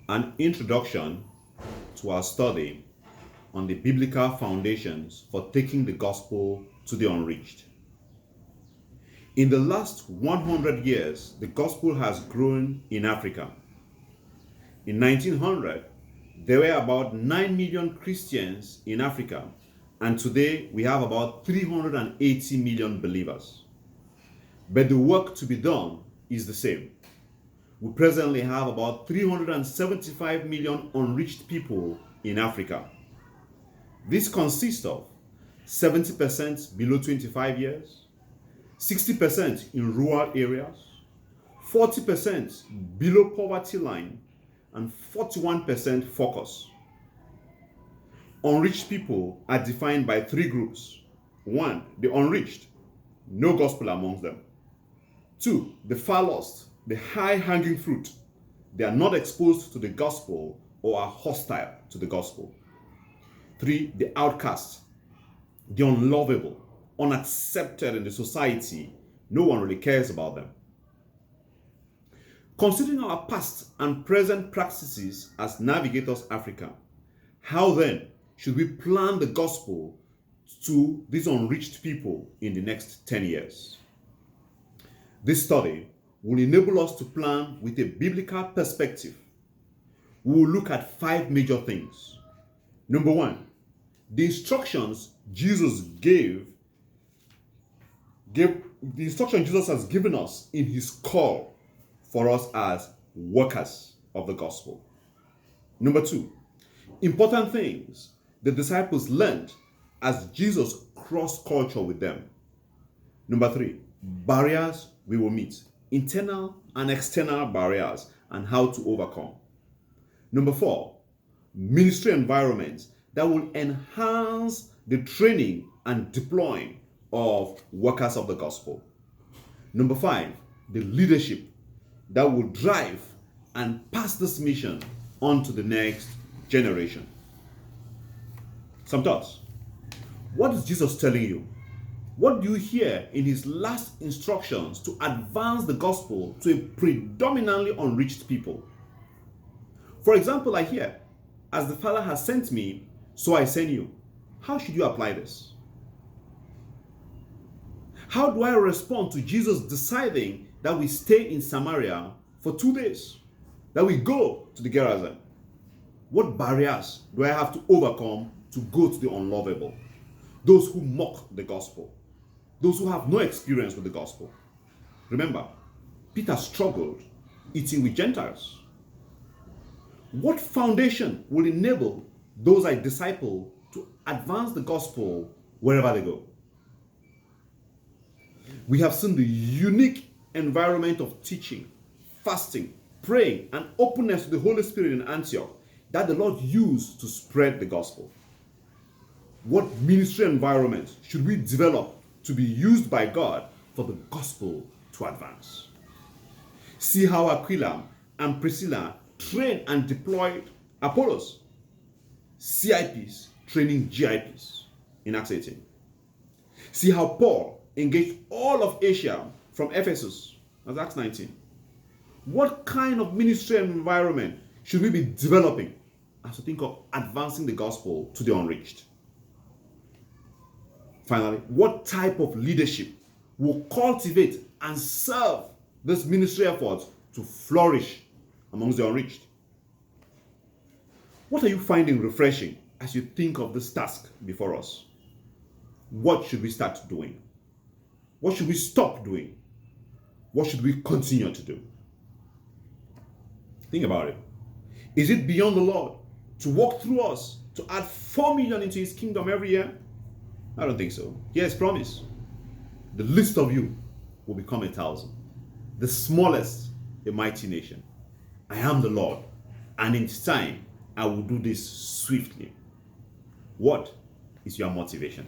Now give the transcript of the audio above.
An introduction to our study on the biblical foundations for taking the gospel to the unreached. In the last 100 years, the gospel has grown in Africa. In 1900, there were about 9 million Christians in Africa, and today we have about 380 million believers. But the work to be done is the same. We presently have about 375 million unreached people in Africa. This consists of 70% below 25 years, 60% in rural areas, 40% below poverty line, and 41% focus. Unreached people are defined by three groups. 1, the unreached, no gospel amongst them. 2, the far lost, the high-hanging fruit. They are not exposed to the gospel or are hostile to the gospel. 3, the outcast, the unlovable, unaccepted in the society. No one really cares about them. Considering our past and present practices as Navigators Africa, how then should we plan the gospel to these unreached people in the next 10 years? This study will enable us to plan with a biblical perspective. We will look at 5 major things. Number 1, the instructions Jesus has given us in his call for us as workers of the gospel. Number 2, important things the disciples learned as Jesus crossed culture with them. Number 3, barriers we will meet, internal and external barriers, and how to overcome. Number 4, ministry environments that will enhance the training and deploying of workers of the gospel. Number 5, the leadership that will drive and pass this mission on to the next generation. Some thoughts. What is Jesus telling you? What do you hear in his last instructions to advance the gospel to a predominantly unreached people? For example, I hear, as the Father has sent me, so I send you. How should you apply this? How do I respond to Jesus deciding that we stay in Samaria for 2 days, that we go to the Gerasene? What barriers do I have to overcome to go to the unlovable? Those who mock the gospel, those who have no experience with the gospel. Remember, Peter struggled eating with Gentiles. What foundation will enable those I disciple to advance the gospel wherever they go? We have seen the unique environment of teaching, fasting, praying, and openness to the Holy Spirit in Antioch that the Lord used to spread the gospel. What ministry environment should we develop to be used by God for the gospel to advance? See how Aquila and Priscilla trained and deployed Apollos, CIPs training GIPs in Acts 18. See how Paul engaged all of Asia from Ephesus, that's Acts 19. What kind of ministry environment should we be developing as we think of advancing the gospel to the unreached? Finally, what type of leadership will cultivate and serve this ministry effort to flourish amongst the unreached? What are you finding refreshing as you think of this task before us? What should we start doing? What should we stop doing? What should we continue to do? Think about it. Is it beyond the Lord to walk through us to add 4 million into his kingdom every year? I don't think so. He has promised. The least of you will become 1,000. The smallest, a mighty nation. I am the Lord, and in time I will do this swiftly. What is your motivation?